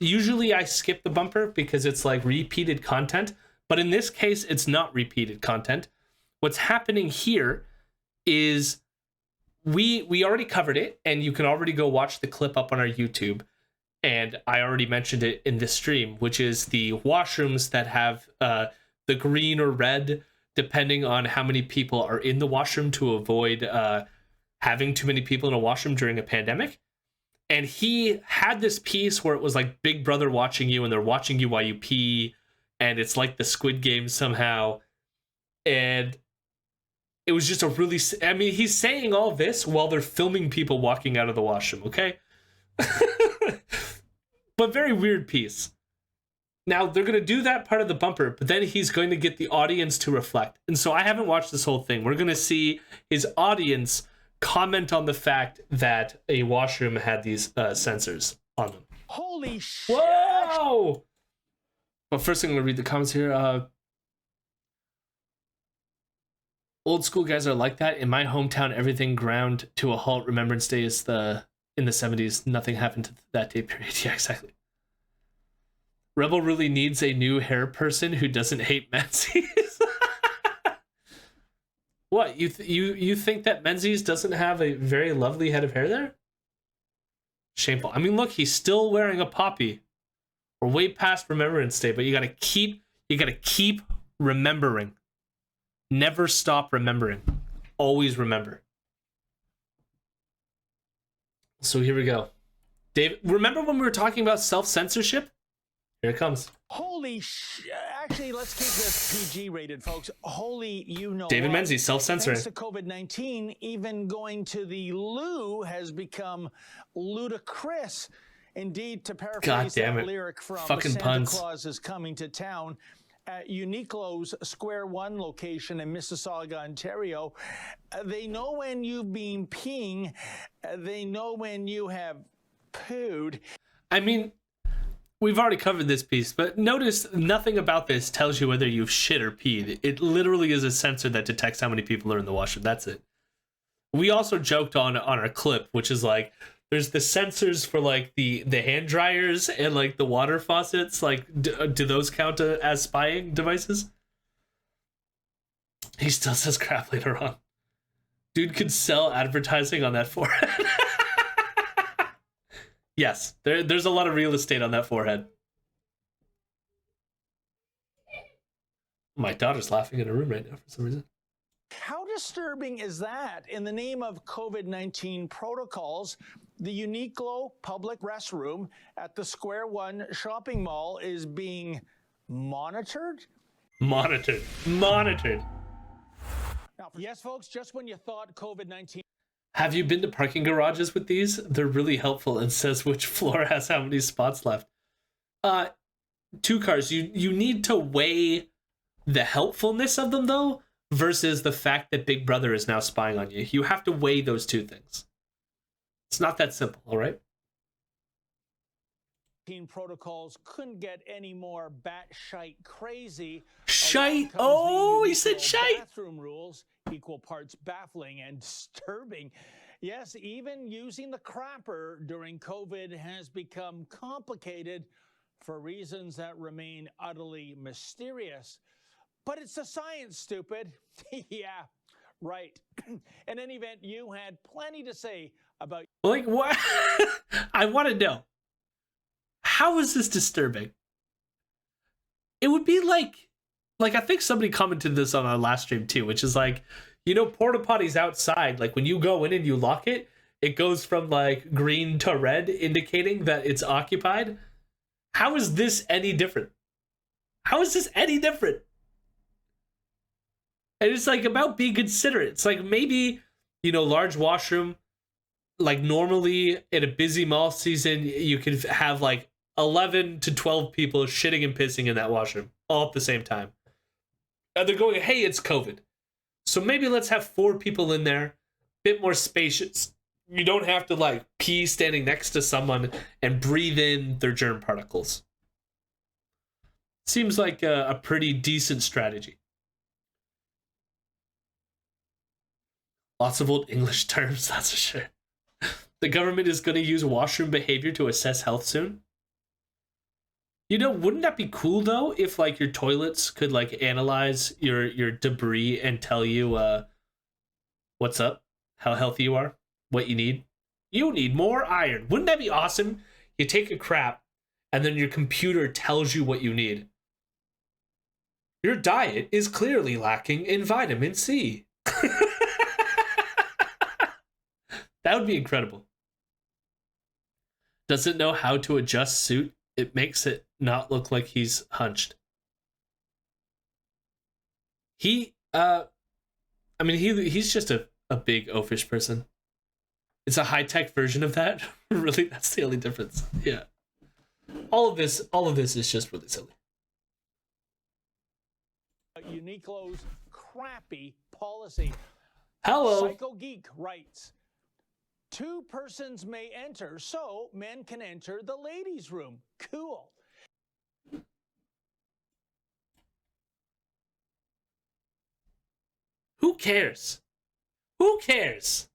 usually I skip the bumper because it's like repeated content, but in this case, it's not repeated content. What's happening here is we already covered it, and you can already go watch the clip up on our YouTube. And I already mentioned it in this stream, which is the washrooms that have the green or red, depending on how many people are in the washroom, to avoid having too many people in a washroom during a pandemic. And he had this piece where it was like Big Brother watching you, and they're watching you while you pee, and it's like the Squid Game somehow. And it was just a really, I mean, he's saying all this while they're filming people walking out of the washroom, okay? But very weird piece. Now, they're going to do that part of the bumper, but then he's going to get the audience to reflect. And so I haven't watched this whole thing. We're going to see his audience comment on the fact that a washroom had these sensors on them. Holy shit! Whoa! But first, I'm going to read the comments here. Old school guys are like that. In my hometown, everything ground to a halt. Remembrance Day is in the 70s. Nothing happened to that day period. Yeah, exactly. Rebel really needs a new hair person who doesn't hate Menzies. What, you think that Menzies doesn't have a very lovely head of hair there? Shameful. I mean, look, he's still wearing a poppy. We're way past Remembrance Day, but you gotta keep remembering. Never stop remembering. Always remember. So here we go. Dave, remember when we were talking about self-censorship? Here it comes. Holy shit. Actually, let's keep this PG rated, folks. Holy, you know. David Menzies, self-censoring. Thanks to COVID-19, even going to the loo has become ludicrous. Indeed, to paraphrase that lyric from Fucking Santa puns. Claus is Coming to Town, at Uniqlo's Square One location in Mississauga, Ontario, they know when you've been peeing, they know when you have pooed. I mean, we've already covered this piece, but notice nothing about this tells you whether you've shit or peed. It literally is a sensor that detects how many people are in the washroom. That's it. We also joked on our clip, which is like, there's the sensors for like the hand dryers and like the water faucets. Like, do those count as spying devices? He still says crap later on. Dude could sell advertising on that forehead. Yes, there's a lot of real estate on that forehead. My daughter's laughing in her room right now for some reason. How disturbing is that? In the name of COVID-19 protocols, the Uniqlo public restroom at the Square One shopping mall is being monitored? Monitored. Now, yes, folks, just when you thought COVID-19... Have you been to parking garages with these? They're really helpful and says which floor has how many spots left. Two cars. You need to weigh the helpfulness of them, though, versus the fact that Big Brother is now spying on you. You have to weigh those two things. It's not that simple, all right? Protocols couldn't get any more batshite crazy. Shite? Oh, he said shite. Bathroom rules, equal parts baffling and disturbing. Yes, even using the crapper during COVID has become complicated for reasons that remain utterly mysterious. But it's the science, stupid. Yeah, right. In any event, you had plenty to say about... Like, what? I want to know. How is this disturbing? It would be like I think somebody commented this on our last stream too, which is like, you know, porta potties outside, like when you go in and you lock it, it goes from like green to red, indicating that it's occupied. How is this any different? How is this any different? And it's like about being considerate. It's like maybe, you know, large washroom, like normally in a busy mall season, you could have like 11 to 12 people shitting and pissing in that washroom all at the same time. And they're going, hey, it's COVID. So maybe let's have 4 people in there, bit more spacious. You don't have to like pee standing next to someone and breathe in their germ particles. Seems like a pretty decent strategy. Lots of old English terms, that's for sure. The government is going to use washroom behavior to assess health soon. You know, wouldn't that be cool though if like your toilets could like analyze your debris and tell you what's up, how healthy you are, what you need? You need more iron. Wouldn't that be awesome? You take a crap and then your computer tells you what you need. Your diet is clearly lacking in vitamin C. That would be incredible. Does it know how to adjust suit? It makes it not look like he's hunched. He's just a big oafish person. It's a high-tech version of that. Really, that's the only difference. Yeah. All of this is just really silly. Uniqlo's crappy policy. Hello. Psycho Geek writes, 2 persons may enter, so men can enter the ladies' room. Cool. Who cares? Who cares?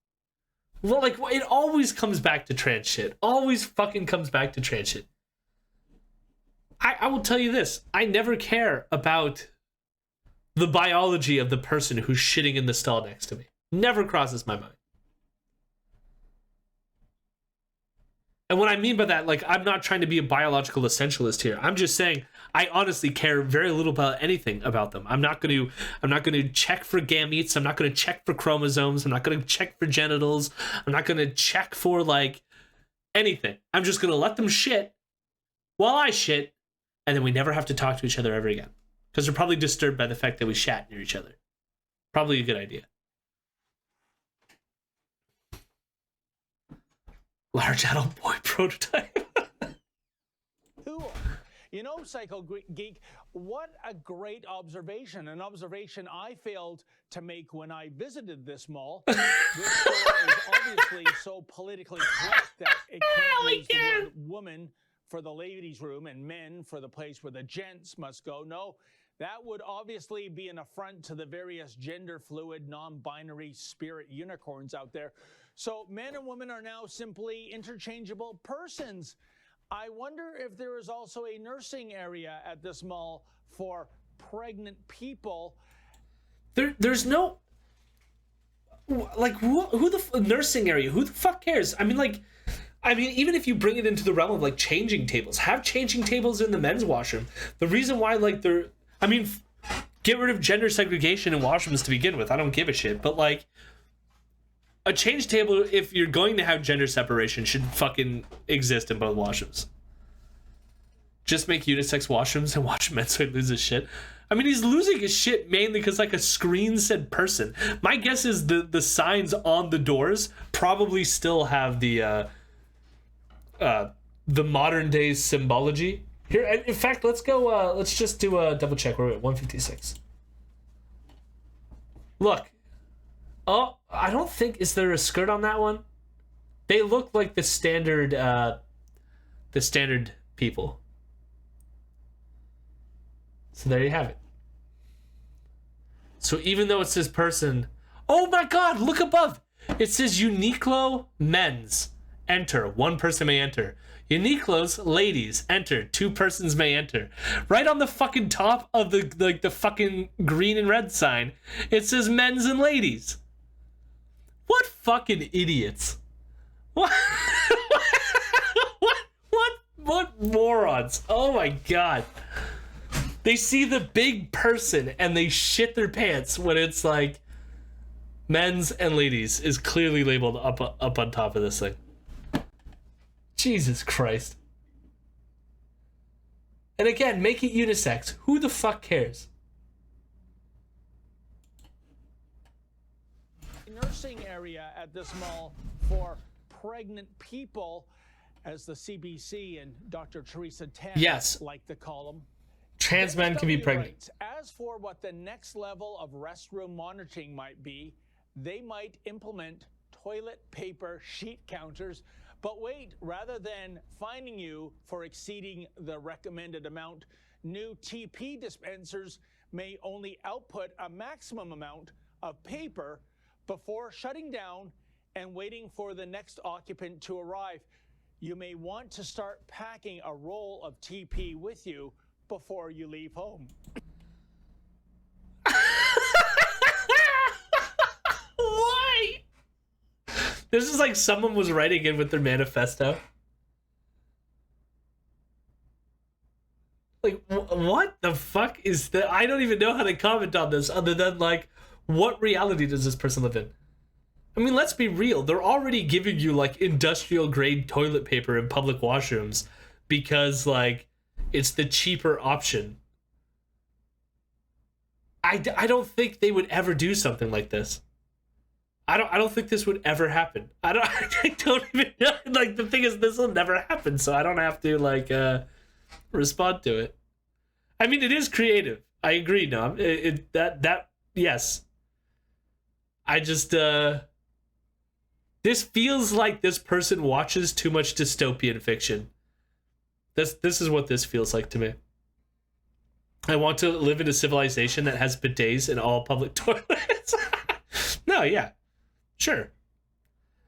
Well, like, it always comes back to trans shit. Always fucking comes back to trans shit. I will tell you this. I never care about the biology of the person who's shitting in the stall next to me. Never crosses my mind. And what I mean by that, like, I'm not trying to be a biological essentialist here. I'm just saying I honestly care very little about anything about them. I'm not going to check for gametes. I'm not going to check for chromosomes. I'm not going to check for genitals. I'm not going to check for like anything. I'm just going to let them shit while I shit, and then we never have to talk to each other ever again. Because they're probably disturbed by the fact that we shat near each other. Probably a good idea. Large adult boy prototype. Cool. You know, Psycho Geek, what a great observation. An observation I failed to make when I visited this mall. This store is obviously so politically correct that it can't use the word woman for the ladies' room and men for the place where the gents must go. No, that would obviously be an affront to the various gender fluid, non-binary spirit unicorns out there. So men and women are now simply interchangeable persons. I wonder if there is also a nursing area at this mall for pregnant people. There's no, like, who the nursing area? Who the fuck cares? I mean, even if you bring it into the realm of like changing tables, have changing tables in the men's washroom. The reason why, like, get rid of gender segregation in washrooms to begin with. I don't give a shit. But like, a change table, if you're going to have gender separation, should fucking exist in both washrooms. Just make unisex washrooms and watch Menzoid lose his shit. I mean, he's losing his shit mainly because like a screen said person. My guess is the signs on the doors probably still have the modern day symbology. Here, in fact, let's go. Let's just do a double check. We're at 156. Look. Oh, I don't think, is there a skirt on that one? They look like the standard people. So there you have it. So even though it says person, oh my God, look above. It says Uniqlo men's, enter, 1 person may enter. Uniqlo's ladies, enter, 2 persons may enter. Right on the fucking top of the fucking green and red sign, it says men's and ladies. What fucking idiots. What? What morons. Oh my God. They see the big person and they shit their pants when it's like men's and ladies is clearly labeled up on top of this thing. Jesus Christ. And again, make it unisex. Who the fuck cares? Nursing area at this mall for pregnant people, as the CBC and Dr. Teresa Tan like to call them. Trans men can be pregnant. As for what the next level of restroom monitoring might be, they might implement toilet paper sheet counters. But wait, rather than fining you for exceeding the recommended amount, new TP dispensers may only output a maximum amount of paper before shutting down and waiting for the next occupant to arrive. you may want to start packing a roll of TP with you before you leave home. Why? This is like someone was writing in with their manifesto. Like, what the fuck is that? I don't even know how to comment on this other than, like, what reality does this person live in? I mean, let's be real. They're already giving you, like, industrial grade toilet paper in public washrooms because, like, it's the cheaper option. I don't think they would ever do something like this. I don't think this would ever happen. I don't even know. Like, the thing is, this will never happen, so I don't have to, like, respond to it. I mean, it is creative. I agree, Nom. Yes. I just, this feels like this person watches too much dystopian fiction. This is what this feels like to me. I want to live in a civilization that has bidets in all public toilets. No, yeah. Sure.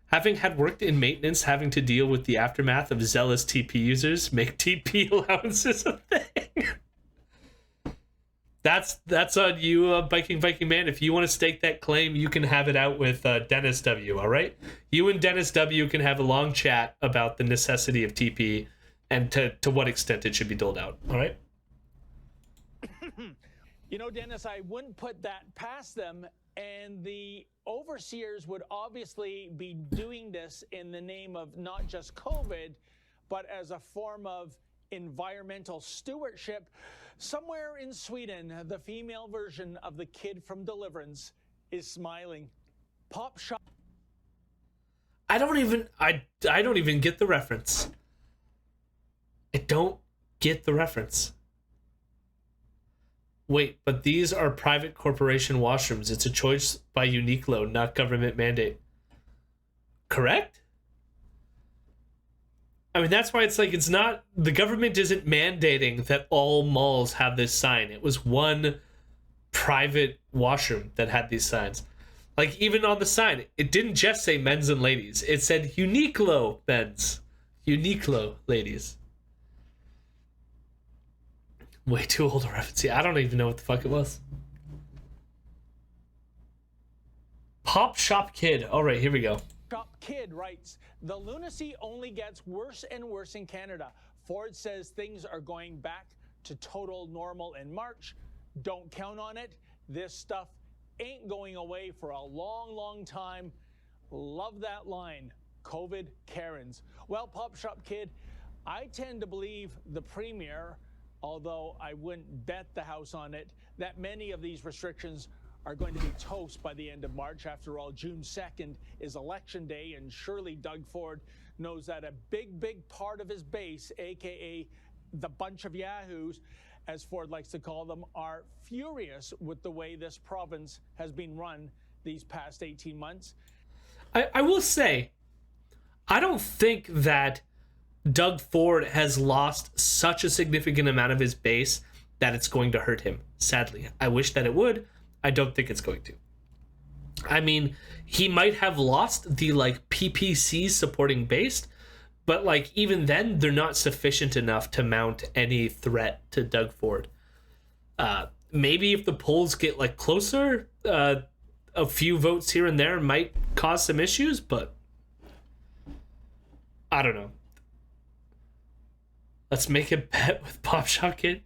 Having had worked in maintenance, having to deal with the aftermath of zealous TP users, make TP allowances a thing. That's on you, Viking Man. If you want to stake that claim, you can have it out with Dennis W, all right? You and Dennis W can have a long chat about the necessity of TP and to what extent it should be doled out, all right? You know, Dennis, I wouldn't put that past them, and the overseers would obviously be doing this in the name of not just COVID, but as a form of environmental stewardship. Somewhere in Sweden, the female version of the kid from Deliverance is smiling. Pop shop. I don't even get the reference. I don't get the reference. Wait, but these are private corporation washrooms. It's a choice by Uniqlo, not government mandate. Correct? I mean, that's why it's like, it's not, the government isn't mandating that all malls have this sign. It was one private washroom that had these signs. Like, even on the sign, it didn't just say men's and ladies. It said Uniqlo men's, Uniqlo ladies. Way too old a reference. I don't even know what the fuck it was. Pop Shop Kid. All right, here we go. Shop Kid writes, the lunacy only gets worse and worse in Canada. Ford says things are going back to total normal in March. Don't count on it. This stuff ain't going away for a long, long time. Love that line. COVID Karens. Well, Pop Shop Kid, I tend to believe the Premier, although I wouldn't bet the house on it, that many of these restrictions are going to be toast by the end of March. After all, June 2nd is election day, and surely Doug Ford knows that a big, big part of his base, aka the bunch of yahoos, as Ford likes to call them, are furious with the way this province has been run these past 18 months. I will say, I don't think that Doug Ford has lost such a significant amount of his base that it's going to hurt him, sadly. I wish that it would. I don't think it's going to. I mean, he might have lost the, like, PPC supporting base, but, like, even then, they're not sufficient enough to mount any threat to Doug Ford. Maybe if the polls get, like, closer, a few votes here and there might cause some issues, but I don't know. Let's make a bet with Pop Shop Kid.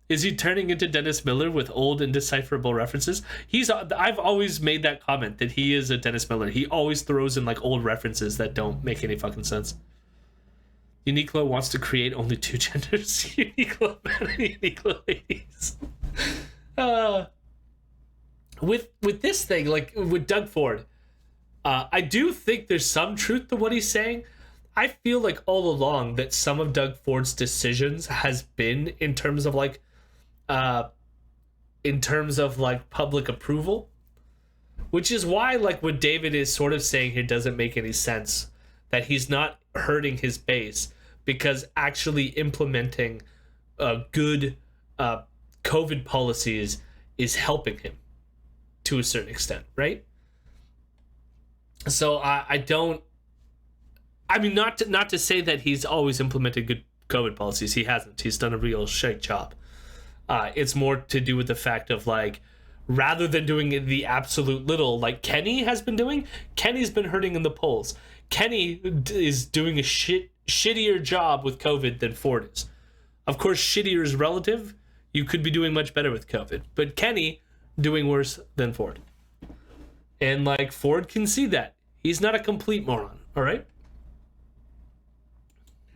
Is he turning into Dennis Miller with old indecipherable references? I've always made that comment that he is a Dennis Miller. He always throws in, like, old references that don't make any fucking sense. Uniqlo wants to create only two genders. Uniqlo men and Uniqlo ladies. With this thing, like with Doug Ford, I do think there's some truth to what he's saying. I feel like all along that some of Doug Ford's decisions has been in terms of like public approval, which is why, like, what David is sort of saying here doesn't make any sense, that he's not hurting his base because actually implementing good COVID policies is helping him to a certain extent, right? So I I mean, not to say that he's always implemented good COVID policies. He hasn't. He's done a real shite job. It's more to do with the fact of like, rather than doing the absolute little like Kenny has been doing, Kenny's been hurting in the polls. Kenny is doing a shittier job with COVID than Ford is. Of course, shittier is relative. You could be doing much better with COVID, but Kenny doing worse than Ford. And like Ford can see that. He's not a complete moron, all right?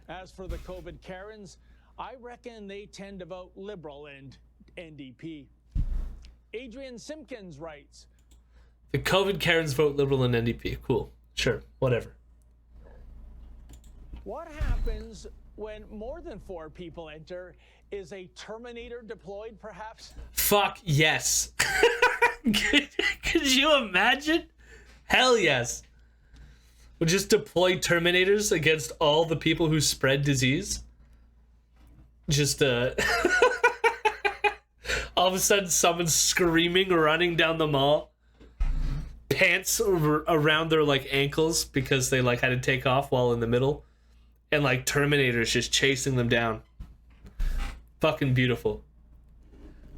As for the COVID Karens, I reckon they tend to vote Liberal and NDP. Adrian Simpkins writes, the COVID Karens vote Liberal and NDP. Cool. Sure. Whatever. what happens when more than 4 people enter? Is a Terminator deployed, perhaps? Fuck yes. Could you imagine? Hell yes. We'll just deploy Terminators against all the people who spread disease. Just all of a sudden someone's screaming, running down the mall, pants around their like ankles because they like had to take off while in the middle, and like Terminators just chasing them down. Fucking beautiful.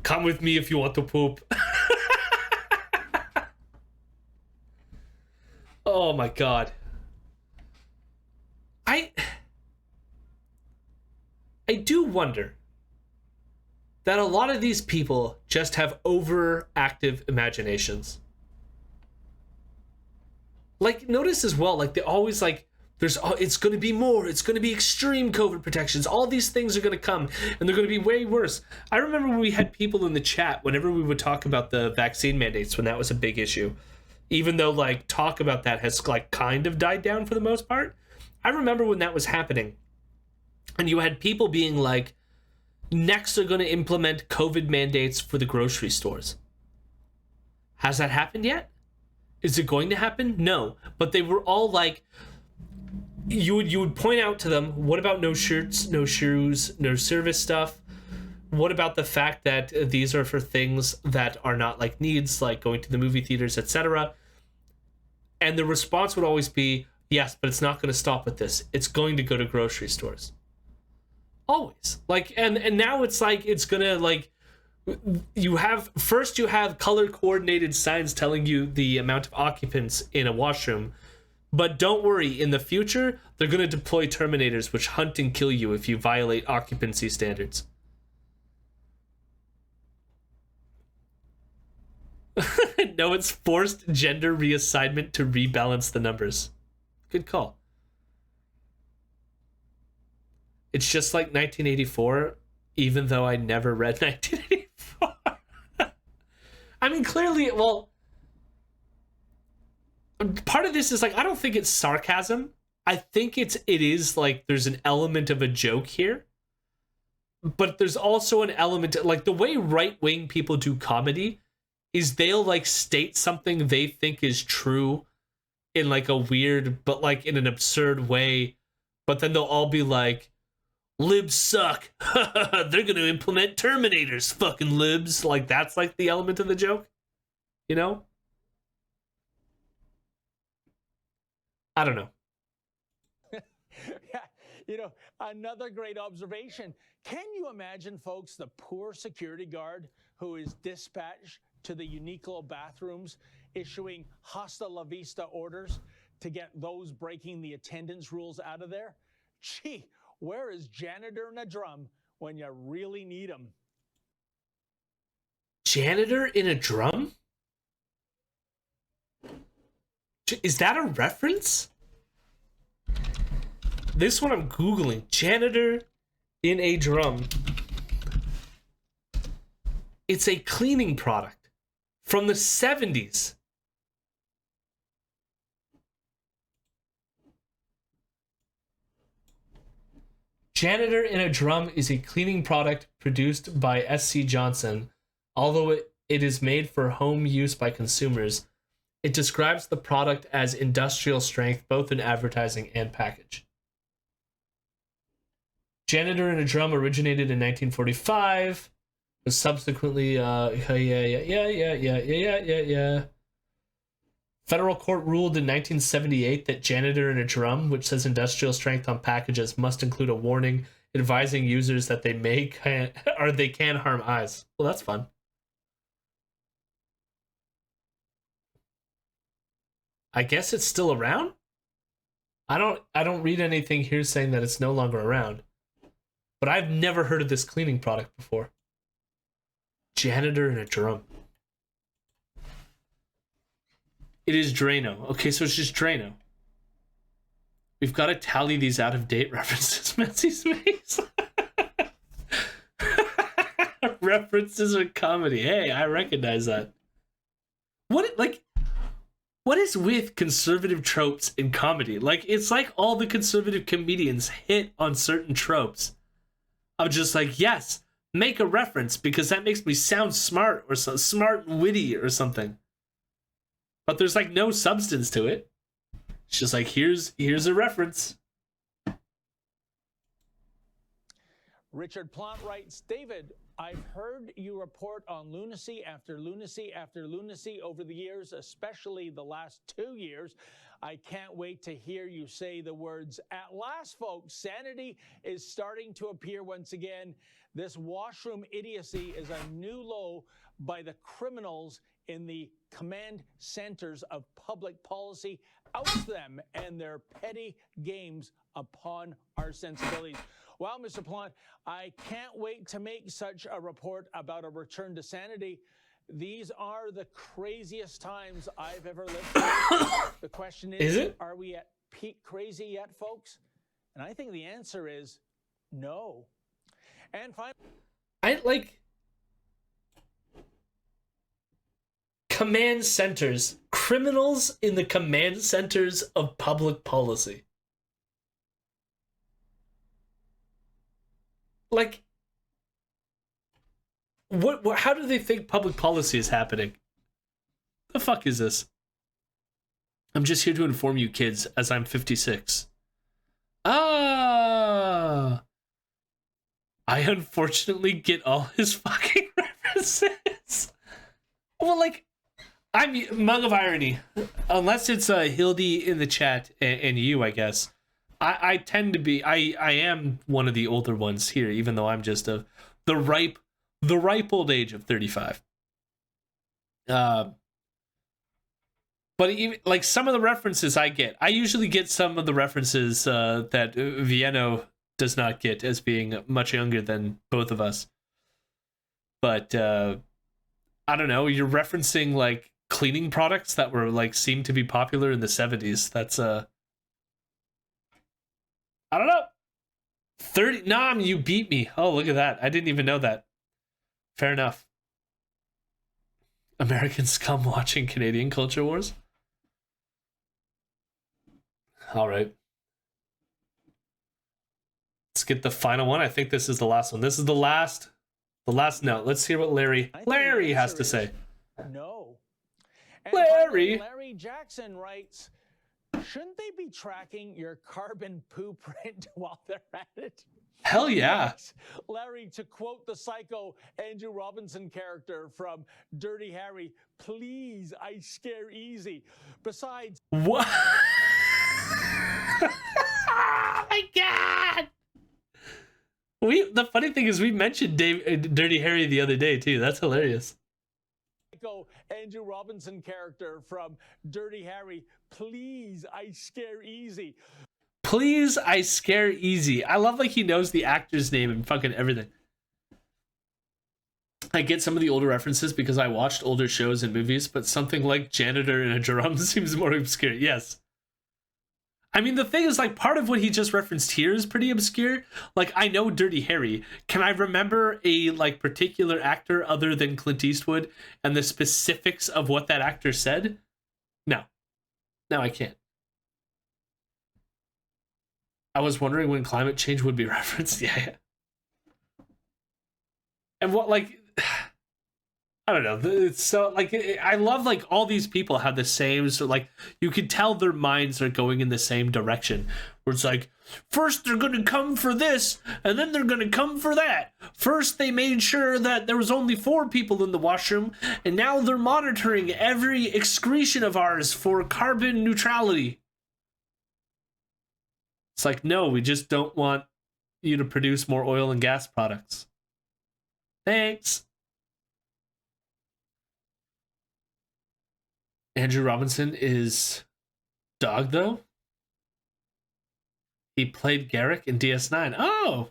Come with me if you want to poop. Oh my god. I do wonder that a lot of these people just have overactive imaginations. Like, notice as well, like they always like, it's going to be more, it's going to be extreme COVID protections. All these things are going to come and they're going to be way worse. I remember when we had people in the chat, whenever we would talk about the vaccine mandates, when that was a big issue, even though like talk about that has like kind of died down for the most part. I remember when that was happening and you had people being like, next they're going to implement COVID mandates for the grocery stores. Has that happened yet? Is it going to happen? No. But they were all like, you would point out to them, what about no shirts, no shoes, no service stuff? What about the fact that these are for things that are not like needs, like going to the movie theaters, etc.? And the response would always be, yes, but it's not going to stop at this. It's going to go to grocery stores. Always. Like, and now it's like, it's going to like, you have color coordinated signs telling you the amount of occupants in a washroom. But don't worry, in the future, they're going to deploy Terminators which hunt and kill you if you violate occupancy standards. No, it's forced gender reassignment to rebalance the numbers. Good call. It's just like 1984, even though I never read 1984. I mean, clearly, well, part of this is like, I don't think it's sarcasm. I think it is like there's an element of a joke here. But there's also an element, like the way right-wing people do comedy is they'll like state something they think is true in like a weird, but like in an absurd way. But then they'll all be like, libs suck. They're going to implement Terminators, fucking libs. Like that's like the element of the joke, you know? I don't know. Yeah, you know, another great observation. Can you imagine, folks, the poor security guard who is dispatched to the Uniqlo bathrooms issuing hasta la vista orders to get those breaking the attendance rules out of there? Gee, where is janitor in a drum when you really need him? Janitor in a drum? Is that a reference? This one I'm Googling. Janitor in a drum. It's a cleaning product from the 70s. Janitor in a drum is a cleaning product produced by SC Johnson. Although it is made for home use by consumers, it describes the product as industrial strength, both in advertising and package. Janitor in a drum originated in 1945. Was subsequently, Federal court ruled in 1978 that janitor in a drum, which says industrial strength on packages, must include a warning advising users that they can harm eyes. Well, that's fun. I guess it's still around? I don't read anything here saying that it's no longer around. But I've never heard of this cleaning product before. Janitor in a drum. It is Drano. Okay, so it's just Drano. We've got to tally these out-of-date references, Menzies face. References are comedy. Hey, I recognize that. What is with conservative tropes in comedy? Like, it's like all the conservative comedians hit on certain tropes. I'm just like, yes, make a reference because that makes me sound smart or so smart and witty or something. But there's like no substance to it. It's just like, here's a reference. Richard Plant writes, David, I've heard you report on lunacy after lunacy after lunacy over the years, especially the last 2 years. I can't wait to hear you say the words, at last, folks, sanity is starting to appear once again. This washroom idiocy is a new low by the criminals in the command centers of public policy. Oust them and their petty games upon our sensibilities. Well, Mr. Plant, I can't wait to make such a report about a return to sanity. These are the craziest times I've ever lived through. The question is are we at peak crazy yet, folks? And I think the answer is no. And finally, I like command centers, criminals in the command centers of public policy. Like, what how do they think public policy is happening? The fuck is this? I'm just here to inform you kids as I'm 56. Ah, I unfortunately get all his fucking references. Well, like, I'm mug of irony. Unless it's Hildy in the chat and you, I guess. I tend to be. I am one of the older ones here, even though I'm just the ripe old age of 35. But even like some of the references I usually get some of the references that Vienno does not get, as being much younger than both of us. But I don't know. You're referencing like cleaning products that were like seemed to be popular in the 70s. That's I don't know. 30 Nam, you beat me. Oh, look at that. I didn't even know that. Fair enough. American scum watching Canadian culture wars. All right. Let's get the final one. I think this is the last one. This is the last note. Let's hear what Larry has to say. No. And Larry Jackson writes, shouldn't they be tracking your carbon poo print while they're at it? Hell yeah. Yes. Larry, to quote the psycho Andrew Robinson character from Dirty Harry, please, I scare easy. Besides... What? Oh my God. The funny thing is we mentioned Dirty Harry the other day too. That's hilarious. Andrew Robinson character from Dirty Harry, please, I scare easy. Please, I scare easy. I love like he knows the actor's name and fucking everything. I get some of the older references because I watched older shows and movies, but something like janitor in a drum seems more obscure. Yes. I mean, the thing is, like, part of what he just referenced here is pretty obscure. Like, I know Dirty Harry. Can I remember a, like, particular actor other than Clint Eastwood and the specifics of what that actor said? No. No, I can't. I was wondering when climate change would be referenced. Yeah. And what, like... I don't know. It's so like I love like all these people have the same, so like you could tell their minds are going in the same direction. Where it's like first they're gonna come for this, and then they're gonna come for that. First they made sure that there was only 4 people in the washroom, and now they're monitoring every excretion of ours for carbon neutrality. It's like, no, we just don't want you to produce more oil and gas products. Thanks. Andrew Robinson is Dog, though? He played Garrick in DS9. Oh!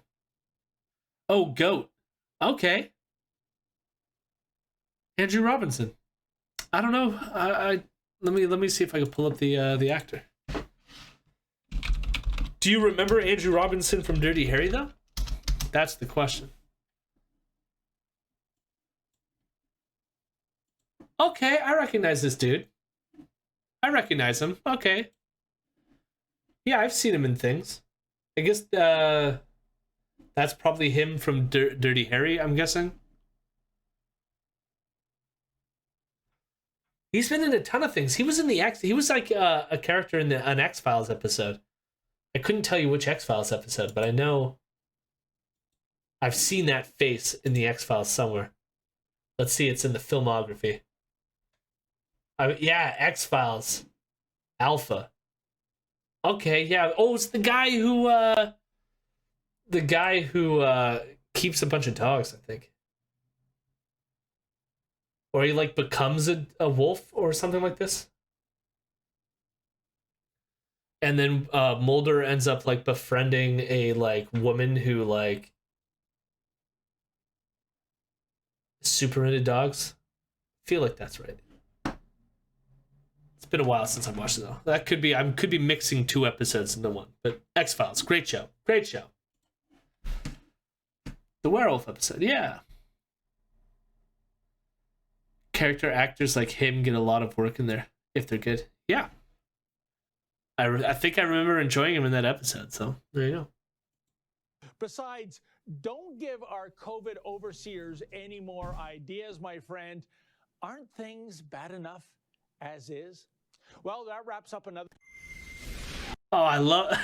Oh, Goat. Okay. Andrew Robinson. I don't know. Let me see if I can pull up the actor. Do you remember Andrew Robinson from Dirty Harry, though? That's the question. Okay, I recognize this dude. I recognize him. Okay. Yeah, I've seen him in things. I guess that's probably him from Dirty Harry, I'm guessing. He's been in a ton of things. He was in the he was like a character in an X-Files episode. I couldn't tell you which X-Files episode, but I know I've seen that face in the X-Files somewhere. Let's see, it's in the filmography. Yeah, X-Files. Alpha. Okay, yeah. Oh, it's the guy who keeps a bunch of dogs, I think. Or he like becomes a wolf or something like this. And then Mulder ends up like befriending a like woman who like super into dogs. I feel like that's right. It's been a while since I watched it though. That could be I could be mixing 2 episodes into one. But X-Files, great show. Great show. The werewolf episode, yeah. Character actors like him get a lot of work in there if they're good. Yeah. I think I remember enjoying him in that episode, so there you go. Besides, don't give our COVID overseers any more ideas, my friend. Aren't things bad enough as is? Well, that wraps up another... Oh, I love...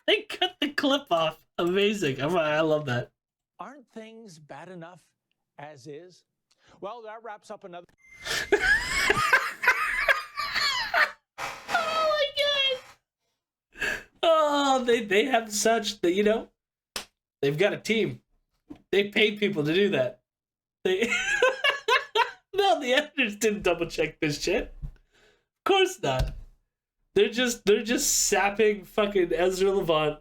They cut the clip off. Amazing. I love that. Aren't things bad enough as is? Well, that wraps up another... Oh, they have such that, you know, they've got a team. They paid people to do that. They no, the editors didn't double check this shit. Of course not. They're just sapping fucking Ezra Levant.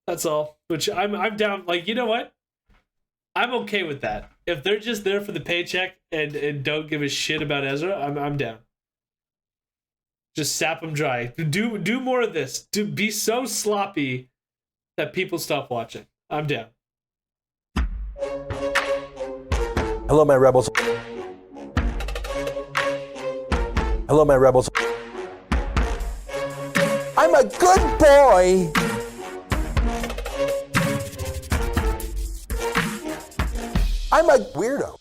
That's all. Which I'm down. Like, you know what? I'm okay with that. If they're just there for the paycheck and don't give a shit about Ezra, I'm down. Just sap them dry. Do more of this. Be so sloppy that people stop watching. I'm down. Hello, my rebels. Hello, my rebels. I'm a good boy. I'm a weirdo.